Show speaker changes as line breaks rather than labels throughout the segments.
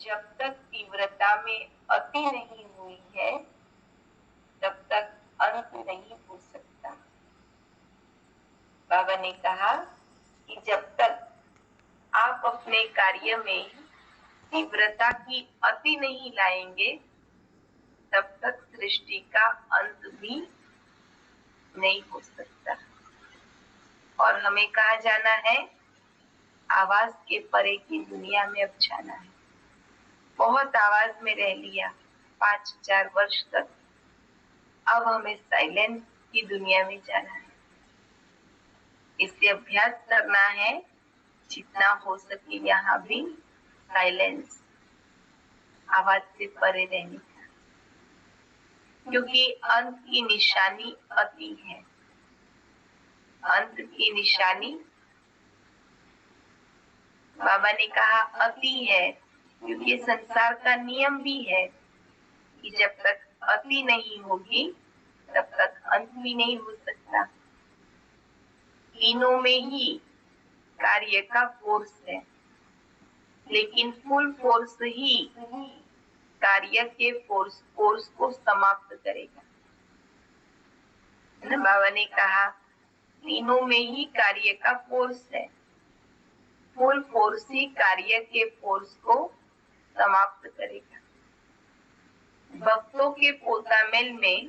जब तक तीव्रता में अति नहीं हुई है तब तक अंत नहीं हो सकता। बाबा ने कहा कि जब तक आप अपने कार्य में तीव्रता की अति नहीं लाएंगे तब तक सृष्टि का अंत भी नहीं हो सकता। और हमें कहा जाना है, आवाज के परे की दुनिया में अब जाना है। बहुत आवाज में रह लिया 5000 वर्ष तक, अब हमें साइलेंस की दुनिया में जाना है। इससे अभ्यास करना है जितना हो सके यहाँ भी साइलेंस, आवाज से परे रहने का, क्योंकि अंत की निशानी अति है। अंत की निशानी बाबा ने कहा अति है, क्योंकि संसार का नियम भी है कि जब तक अति नहीं होगी तब तक अंत भी नहीं हो सकता। तीनों में ही कार्य का फोर्स है, लेकिन फुल फोर्स ही कार्य के फोर्स को समाप्त करेगा। बाबा ने कहा तीनों में ही कार्य का फोर्स है, फुल फोर्स ही कार्य के फोर्स को समाप्त करेगा। भक्तों के पोतामेल में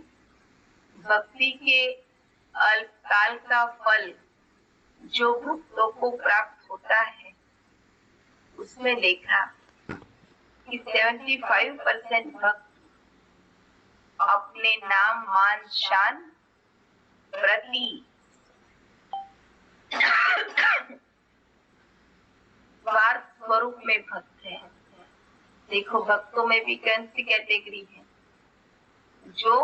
भक्ति के अल्पकाल का फल जो भक्तों को प्राप्त होता है, उसमें देखा कि 75% भक्त अपने नाम मान शान प्रति स्वार्थ स्वरूप में भक्त है। देखो भक्तों में भी कौन सी कैटेगरी है, जो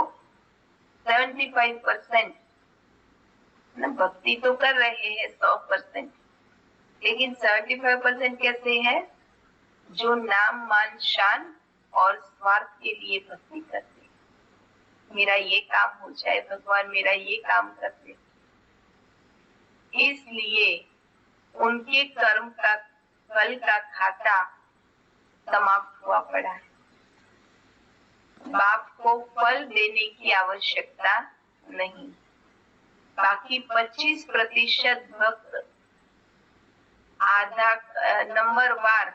75% भक्ति तो कर रहे हैं 100%, लेकिन 75% कैसे है, जो नाम मान शान और स्वार्थ के लिए भक्ति करते हैं। मेरा ये काम हो जाए भगवान, मेरा ये काम करते, इसलिए उनके कर्म का फल का खाता समाप्त हुआ पड़ा है। बाप को फल देने की आवश्यकता नहीं। बाकी 25% भक्त आधा नंबरवार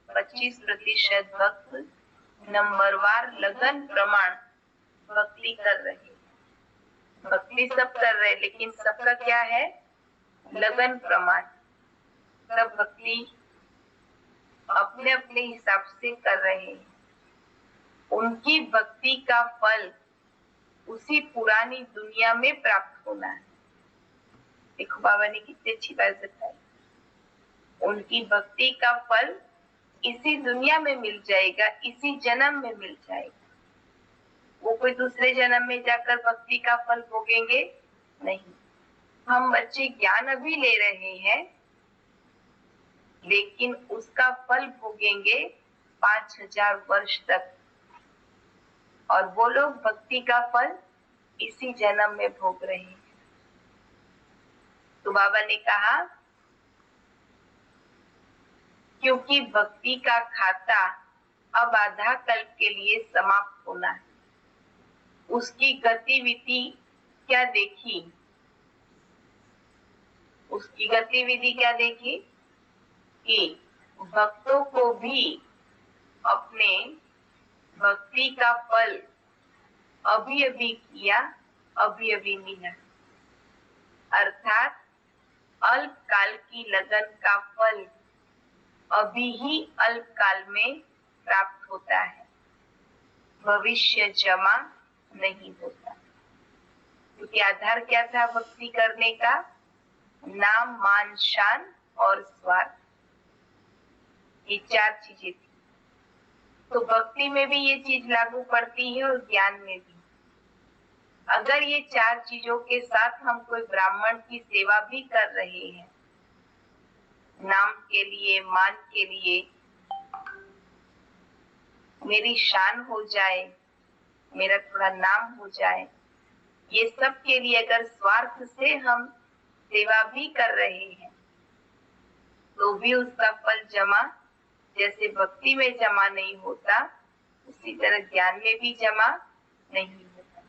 25% भक्त नंबरवार लगन प्रमाण भक्ति कर रहे हैं। भक्ति सब कर रहे, लेकिन सबका क्या है, लगन प्रमाण। सब भक्ति अपने अपने हिसाब से कर रहे हैं। उनकी भक्ति का फल उसी पुरानी दुनिया में प्राप्त होना है। देखो बाबा ने कितनी अच्छी बात बताई, उनकी भक्ति का फल इसी दुनिया में मिल जाएगा, इसी जन्म में मिल जाएगा। वो कोई दूसरे जन्म में जाकर भक्ति का फल भोगेंगे नहीं। हम बच्चे ज्ञान अभी ले रहे हैं, लेकिन उसका फल भोगेंगे 5000 वर्ष तक, और वो लोग भक्ति का फल इसी जन्म में भोग रहे हैं। तो बाबा ने कहा क्योंकि भक्ति का खाता अब आधा कल्प के लिए समाप्त होना है, उसकी गतिविधि क्या देखी, उसकी गतिविधि क्या देखी कि भक्तों को भी अपने भक्ति का फल अभी अभी किया, अभी अभी मिला। अर्थात अल्पकाल की लगन का फल अभी ही अल्पकाल में प्राप्त होता है, भविष्य जमा नहीं होता। क्योंकि आधार क्या था भक्ति करने का, नाम मान शान और स्वार्थ, ये 4 चीजें थी। तो भक्ति में भी ये चीज लागू पड़ती है और ज्ञान में भी। अगर ये 4 चीजों के साथ हम कोई ब्राह्मण की सेवा भी कर रहे हैं, नाम के लिए, मान के लिए, मेरी शान हो जाए, मेरा थोड़ा नाम हो जाए, ये सब के लिए अगर स्वार्थ से हम सेवा भी कर रहे हैं, तो भी उसका फल जमा जैसे भक्ति में जमा नहीं होता, उसी तरह ज्ञान में भी जमा नहीं होता।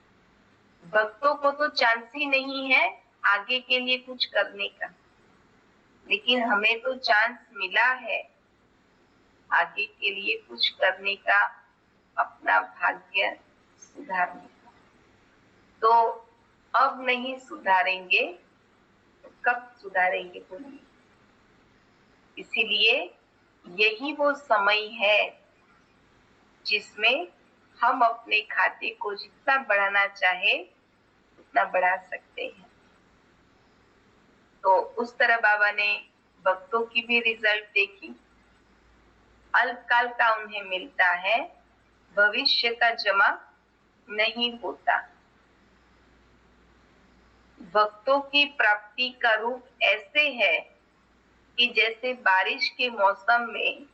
भक्तों को तो चांस ही नहीं है आगे के लिए कुछ करने का, लेकिन हमें तो चांस मिला है आगे के लिए कुछ करने का, अपना भाग्य सुधारने का। तो अब नहीं सुधारेंगे तो कब सुधारेंगे बोलिए। इसीलिए यही वो समय है जिसमें हम अपने खाते को जितना बढ़ाना चाहे उतना बढ़ा सकते हैं। तो उस तरह बाबा ने भक्तों की भी रिजल्ट देखी। अल्पकाल का उन्हें मिलता है, भविष्य का जमा नहीं होता। भक्तों की प्राप्ति का रूप ऐसे है कि जैसे बारिश के मौसम में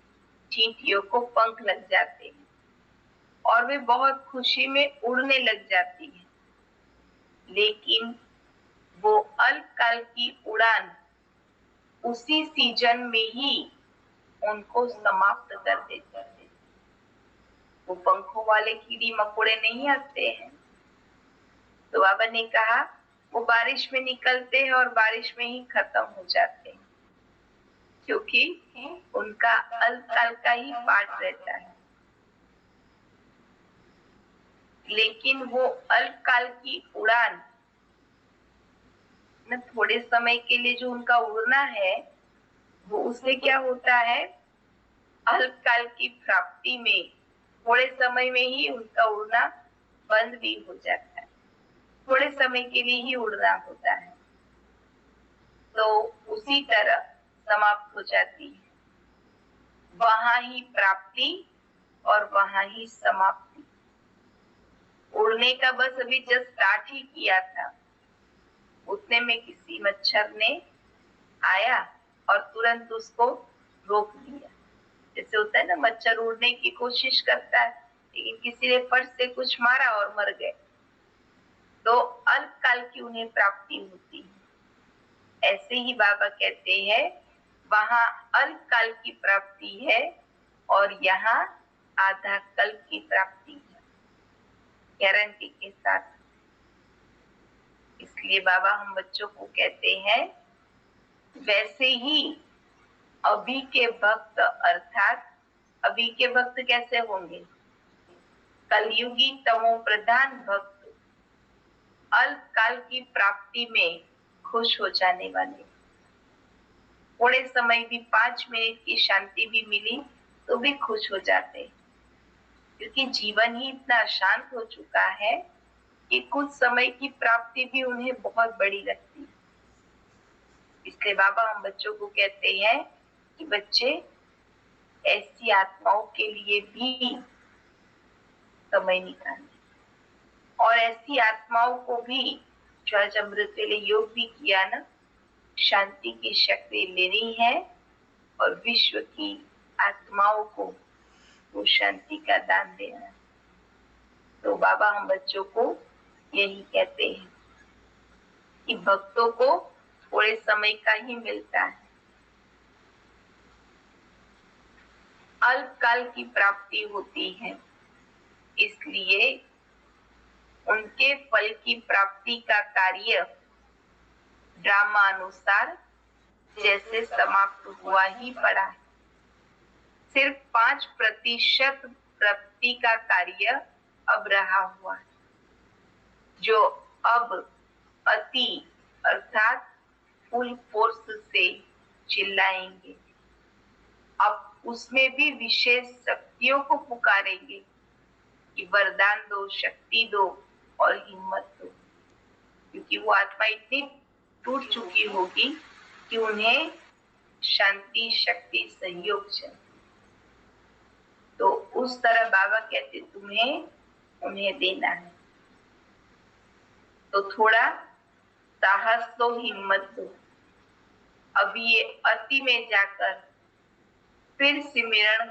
चींटियों को पंख लग जाते हैं और वे बहुत खुशी में उड़ने लग जाती हैं, लेकिन वो अल्पकाल की उड़ान उसी सीजन में ही उनको समाप्त कर देते हैं। वो पंखों वाले कीड़ी मकोड़े नहीं आते हैं। तो बाबा ने कहा वो बारिश में निकलते हैं और बारिश में ही खत्म हो जाते हैं, क्योंकि उनका अल्पकाल का ही पार्ट रहता है। लेकिन वो अल्पकाल की उड़ान न, थोड़े समय के लिए जो उनका उड़ना है, वो उससे क्या होता है, अल्पकाल की प्राप्ति में थोड़े समय में ही उनका उड़ना बंद भी हो जाता है। थोड़े समय के लिए ही उड़ना होता है, तो उसी तरह समाप्त हो जाती है। वहां ही प्राप्ति और वहां ही समाप्ति। उड़ने का बस अभी जस्ट स्टार्ट ही किया था, उतने में किसी मच्छर ने आया और तुरंत उसको रोक दिया। जैसे होता है ना, मच्छर उड़ने की कोशिश करता है, लेकिन किसी ने फट से कुछ मारा और मर गए। तो अल्पकाल की उन्हें प्राप्ति होती है। ऐसे ही बाबा कहते हैं वहां अल्पकाल की प्राप्ति है और यहाँ आधा कल्प की प्राप्ति है, गारंटी के साथ। इसलिए बाबा हम बच्चों को कहते हैं वैसे ही अभी के भक्त, अर्थात अभी के भक्त कैसे होंगे, कलयुगी तमो प्रधान भक्त अल्पकाल की प्राप्ति में खुश हो जाने वाले। थोड़े समय भी 5 मिनट की शांति भी मिली तो भी खुश हो जाते, क्योंकि जीवन ही इतना अशांत हो चुका है कि कुछ समय की प्राप्ति भी उन्हें बहुत बड़ी लगती है। इसलिए बाबा हम बच्चों को कहते हैं कि बच्चे ऐसी आत्माओं के लिए भी समय निकालें, और ऐसी आत्माओं को भी जो आज अमृत वेले योग भी किया ना, शांति की शक्ति लेनी है और विश्व की आत्माओं को वो शांति का दान देना है। तो बाबा हम बच्चों को यही कहते हैं कि भक्तों को थोड़े समय का ही मिलता है, अल्पकाल की प्राप्ति होती है। इसलिए उनके फल की प्राप्ति का कार्य ड्रामा अनुसार जैसे समाप्त हुआ ही पड़ा है। सिर्फ 5% प्राप्ति का कार्य अब रहा हुआ है, जो अब अति अर्थात फुल फोर्स से चिल्लाएंगे। अब उसमें भी विशेष शक्तियों को पुकारेंगे कि वरदान दो, शक्ति दो और हिम्मत दो, क्योंकि वो आत्मा इतनी टूट चुकी होगी कि उन्हें शांति, शक्ति, सहयोग चाहिए। तो उस तरह बाबा कहते तुम्हें उन्हें देना है। तो थोड़ा साहस दो, हिम्मत दो। अब ये अति में जाकर फिर सिमरण,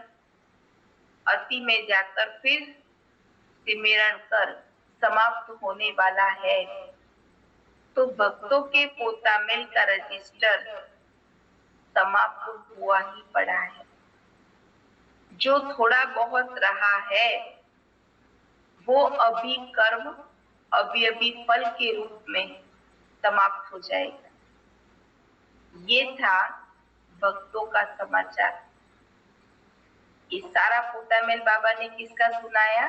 अति में जाकर फिर सिमरण कर समाप्त होने वाला है। तो भक्तों के पोतामेल का रजिस्टर समाप्त हुआ ही पड़ा है। जो थोड़ा बहुत रहा है वो अभी कर्म अभी अभी फल के रूप में समाप्त हो जाएगा। ये था भक्तों का समाचार। ये सारा पोतामेल बाबा ने किसका सुनाया?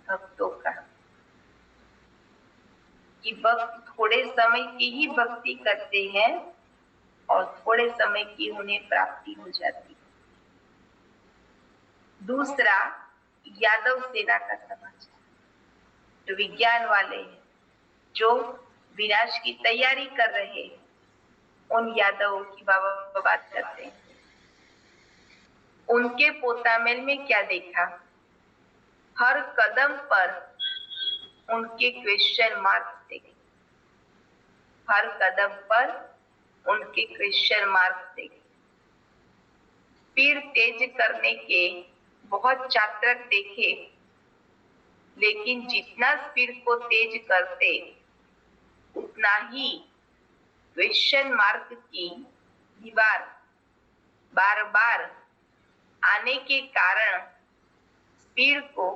भक्तों का। कि भक्त थोड़े समय की ही भक्ति करते हैं और थोड़े समय की उन्हें प्राप्ति हो जाती है। दूसरा, यादव सेना का समाचार। जो विज्ञान वाले हैं, जो विनाश की तैयारी कर रहे हैं, उन यादवों की बाबा बात करते हैं। उनके पोतामेल में क्या देखा? हर कदम पर उनके क्वेश्चन मार्क्स देखे। हर कदम पर उनके क्वेश्चन मार्क्स देखे। स्पीड तेज करने के बहुत चातक देखे, लेकिन जितना स्पीड को तेज करते उतना ही क्वेश्चन मार्क की दीवार बार बार आने के कारण स्पीड को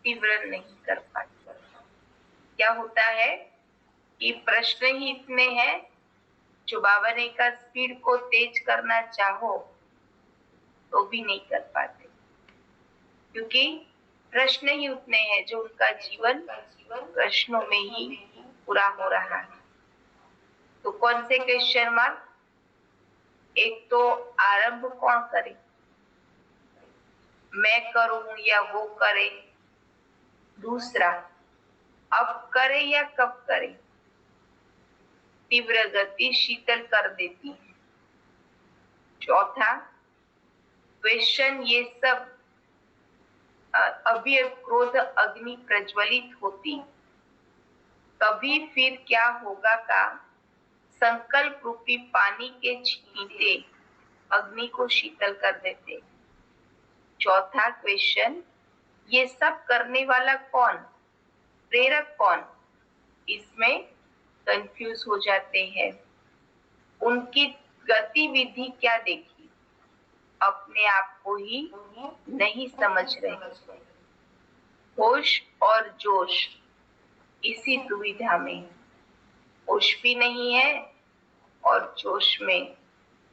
तीव्र नहीं कर पाते। क्या होता है कि प्रश्न ही इतने हैं, जो बाबा ने कहा स्पीड को तेज करना चाहो तो भी नहीं कर पाते, क्योंकि प्रश्न ही उतने हैं जो उनका जीवन प्रश्नों में ही पूरा हो रहा है। तो कौन से क्वेश्चन मार्क? एक तो आरंभ कौन करे, मैं करूं या वो करे। दूसरा, अब करे या कब करे। तीव्र गति शीतल कर देती है। चौथा क्वेश्चन, ये सब अभी क्रोध अग्नि प्रज्वलित होती, कभी फिर क्या होगा का संकल्प रूपी पानी के छींटे अग्नि को शीतल कर देते। चौथा क्वेश्चन, ये सब करने वाला कौन, प्रेरक कौन, इसमें कंफ्यूज हो जाते हैं। उनकी गतिविधि क्या देखी, अपने आप को ही नहीं समझ रहे। होश और जोश इसी दुविधा में, होश भी नहीं है और जोश में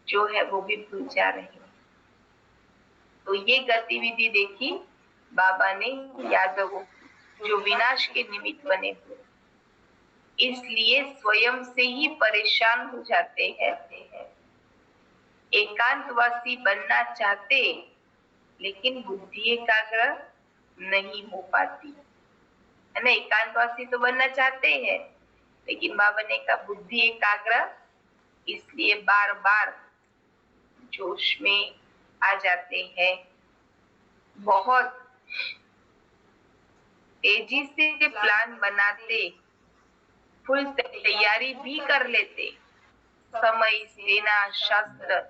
जो है वो भी भूल जा रहे हैं। तो ये गतिविधि देखी बाबा ने यादवों, जो विनाश के निमित्त बने हुए, इसलिए स्वयं से ही परेशान हो जाते हैं। एकांतवासी बनना चाहते, लेकिन बुद्धि एकाग्र नहीं हो पाती है ना। एकांतवासी तो बनना चाहते हैं, लेकिन बाबा ने कहा बुद्धि एकाग्र, इसलिए बार बार जोश में आ जाते हैं। बहुत तेजी से प्लान बनाते, फुल तैयारी भी कर लेते, समय, सेना, शास्त्र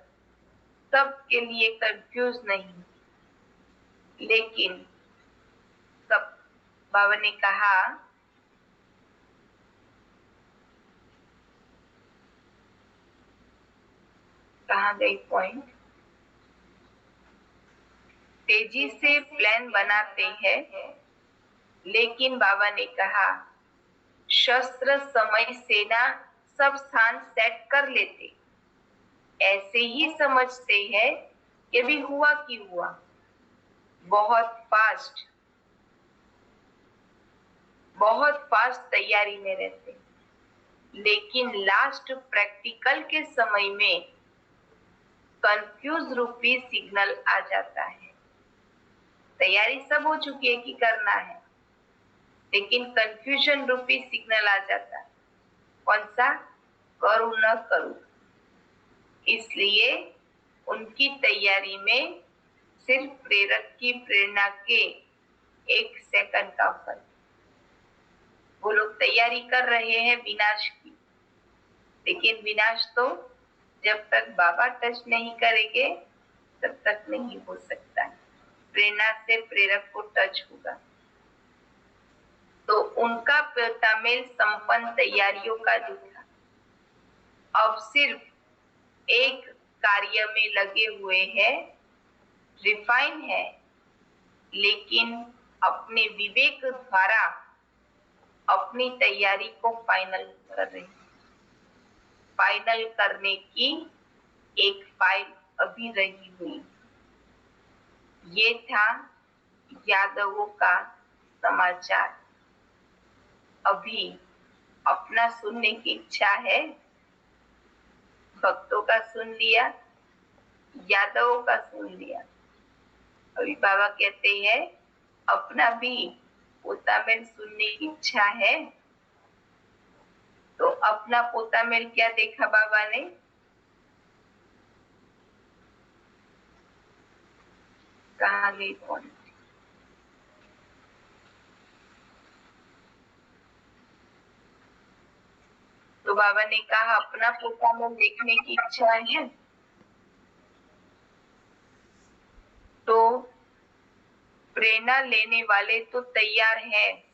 सब के लिए कंफ्यूज नहीं, लेकिन सब बाबा ने कहा कहाँ गई पॉइंट? तेजी से प्लान बनाते हैं, लेकिन बाबा ने कहा शस्त्र, समय, सेना सब स्थान सेट कर लेते, ऐसे ही समझते हैं कि भी हुआ कि हुआ। बहुत फास्ट तैयारी में रहते, लेकिन लास्ट प्रैक्टिकल के समय में कंफ्यूज रूपी सिग्नल आ जाता है। तैयारी सब हो चुकी है कि करना है, लेकिन कंफ्यूजन रूपी सिग्नल आ जाता है। कौन सा? करूं न करूं। इसलिए उनकी तैयारी में सिर्फ प्रेरक की प्रेरणा के 1 सेकंड का फर्क। वो लोग तैयारी कर रहे हैं विनाश की, लेकिन विनाश तो जब तक बाबा टच नहीं करेंगे तब तक नहीं हो सकता। प्रेरणा से प्रेरक को टच होगा। तो उनका तामेल संपन्न तैयारियों का जो था, अब सिर्फ एक कार्य में लगे हुए हैं रिफाइन है, लेकिन अपने विवेक द्वारा अपनी तैयारी को फाइनल कर रहे हैं। फाइनल करने की एक फाइल अभी रही हुई। ये था यादवों का समाचार। अभी अपना सुनने की इच्छा है। भक्तों का सुन लिया, यादवों का सुन लिया। अभी बाबा कहते हैं अपना भी पोतामेल सुनने की इच्छा है। तो अपना पोतामेल क्या देखा बाबा ने? कहाँ गई कौन? तो बाबा ने कहा अपना पोतामेल देखने की इच्छा है। तो प्रेरणा लेने वाले तो तैयार हैं,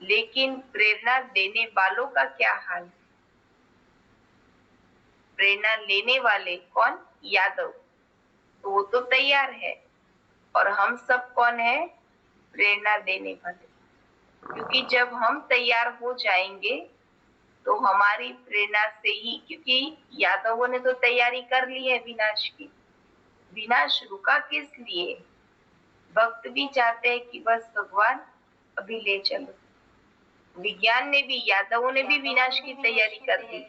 लेकिन प्रेरणा देने वालों का क्या हाल है? प्रेरणा लेने वाले कौन? यादव। तो वो तो तैयार है, और हम सब कौन है? प्रेरणा देने वाले। क्योंकि जब हम तैयार हो जाएंगे तो हमारी प्रेरणा से ही, क्योंकि यादवों ने तो तैयारी कर ली है विनाश की। विनाश रुका किस लिए? भक्त भी चाहते हैं कि बस भगवान अभी ले चलो। विज्ञान ने भी, यादवों ने भी विनाश की तैयारी कर दी।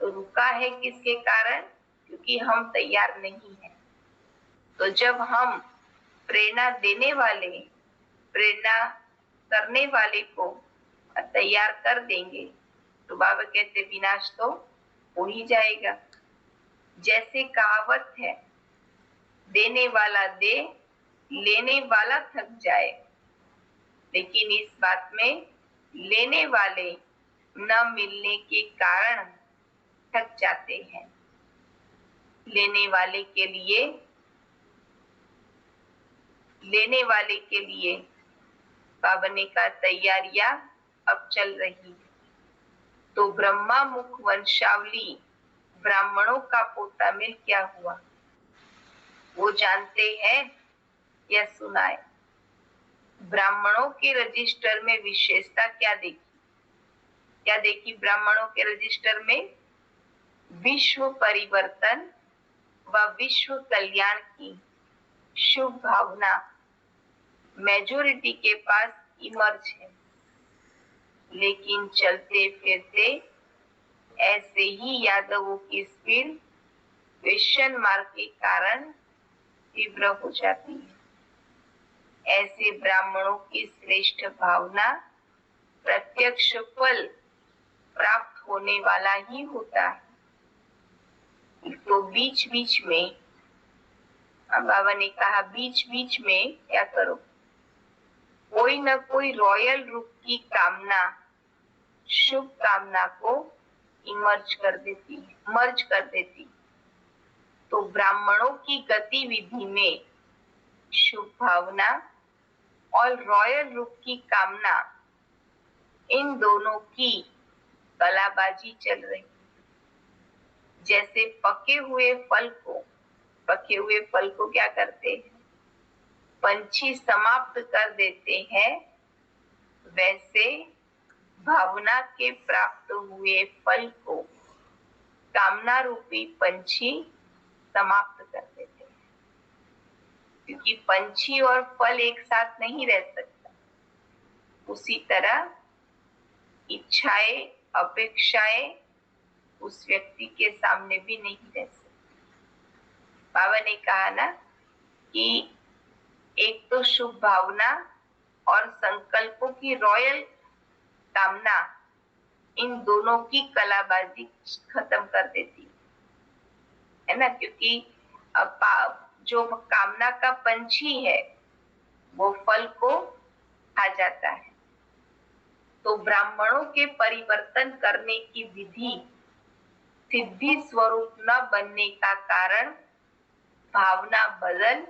तो रुका है किसके कारण? क्योंकि हम तैयार नहीं है। तो जब हम प्रेरणा देने वाले, प्रेरणा करने वाले को तैयार कर देंगे तो बाबा कहते विनाश तो हो ही जाएगा। जैसे कहावत है, देने वाला दे, लेने वाला थक जाए। लेकिन इस बात में लेने वाले न मिलने के कारण थक जाते हैं। लेने वाले के लिए बाबा ने कहा तैयारियां अब चल रही है। तो ब्रह्मा मुख वंशावली ब्राह्मणों का पोतामेल क्या हुआ, वो जानते हैं या सुनाए? ब्राह्मणों के रजिस्टर में विशेषता क्या देखी? क्या देखी ब्राह्मणों के रजिस्टर में? विश्व परिवर्तन व विश्व कल्याण की शुभ भावना मेजोरिटी के पास इमर्ज है। लेकिन चलते फिरते ऐसे ही यादवों की स्पीड क्वेश्चन मार्क के कारण तीव्र हो जाती है। ऐसे ब्राह्मणों की श्रेष्ठ भावना प्रत्यक्ष फल प्राप्त होने वाला ही होता है। तो बीच बीच में बाबा ने कहा बीच बीच में क्या करो, कोई न कोई रॉयल रूप की कामना, शुभ कामना को इमर्ज कर देती है, मर्ज कर देती। तो ब्राह्मणों की गतिविधि में शुभ भावना और रॉयल रूप की कामना, इन दोनों की कलाबाजी चल रही। जैसे पके हुए फल को क्या करते हैं? पंछी समाप्त कर देते हैं, वैसे भावना के प्राप्त हुए फल को कामना रूपी पंछी समाप्त कर देते हैं। क्योंकि पंछी और फल एक साथ नहीं रह सकता। उसी तरह इच्छाएं, अपेक्षाएं उस व्यक्ति के सामने भी नहीं रह सकती। बाबा ने कहा ना कि एक तो शुभ भावना और संकल्पों की रॉयल कामना, इन दोनों की कलाबाजी खत्म कर देती है ना। क्योंकि जो कामना का पंछी है वो फल को खा जाता है। तो ब्राह्मणों के परिवर्तन करने की विधि सिद्धि स्वरूप न बनने का कारण भावना बदल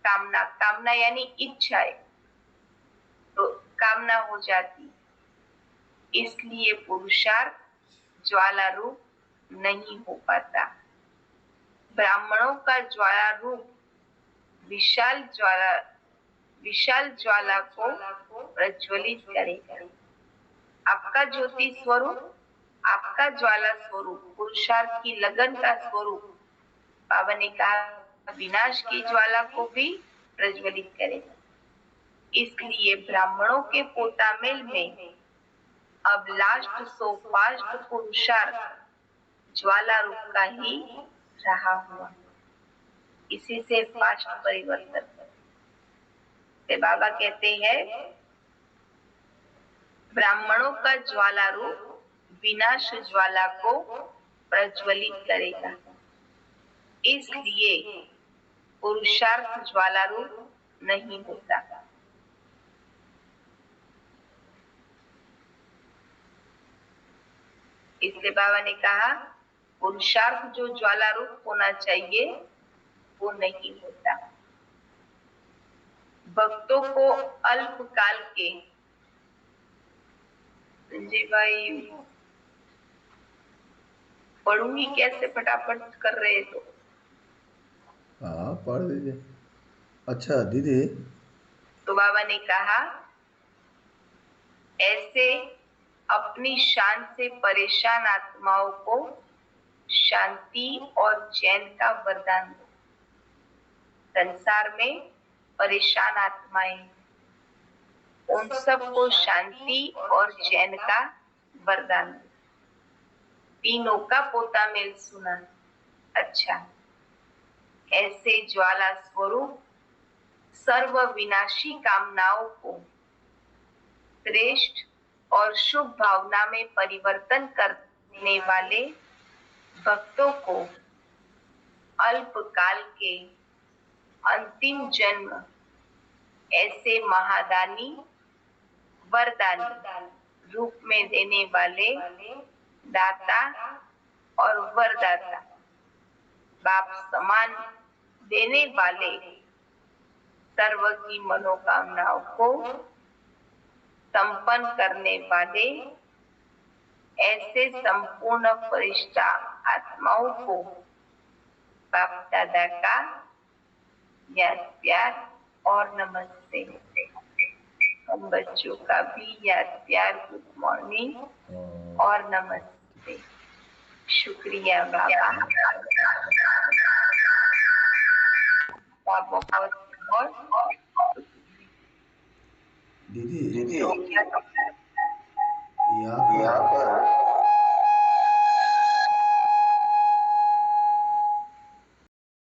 कामना यानी इच्छाएं, तो कामना हो जाती। इसलिए पुरुषार्थ ज्वाला रूप नहीं हो पाता। ब्राह्मणों का ज्वाला रूप विशाल ज्वाला विशाल ज्वाला को प्रज्वलित करेगा। आपका ज्योति स्वरूप, आपका ज्वाला स्वरूप, पुरुषार्थ की लगन का स्वरूप बाबा ने कहा विनाश की ज्वाला को भी प्रज्वलित करेगा। इसलिए ब्राह्मणों के पोतामेल में अब लास्ट सो फास्ट पुरुषार्थ ज्वाला रूप का ही रहा हुआ। इसी से फास्ट परिवर्तन करते बाबा कहते हैं ब्राह्मणों का ज्वाला रूप विनाश ज्वाला को प्रज्वलित करेगा। इसलिए पुरुषार्थ ज्वाला रूप नहीं होता। इसलिए बाबा ने कहा पुरुषार्थ जो ज्वाला रूप होना चाहिए वो नहीं होता। भक्तों को अल्पकाल के, संजय भाई पढ़ूंगी कैसे, फटाफट कर रहे तो
हाँ पढ़ दीजिए। अच्छा दीदी,
तो बाबा ने कहा ऐसे अपनी शान से परेशान आत्माओं को शांति और चैन का वरदान दो। संसार में परेशान आत्माएं, उन सबको शांति और चैन का वरदान दो। तीनों का पोता मेल सुना। अच्छा, ऐसे ज्वाला स्वरूप सर्व विनाशी कामनाओं को श्रेष्ठ और शुभ भावना में परिवर्तन करने वाले भक्तों को अल्पकाल के अंतिम जन्म ऐसे महादानी वरदानी रूप में देने वाले दाता और वरदाता, बाप समान देने वाले सर्व की मनोकामनाओं को संपन्न करने वाले ऐसे संपूर्ण फरिश्ता आत्माओं को बाप दादा का याद प्यार और नमस्ते। हम बच्चों का भी याद प्यार, गुड मॉर्निंग और नमस्ते। शुक्रिया बाबा, बहुत बहुत
दीदी
तो क्या
यहाँ पर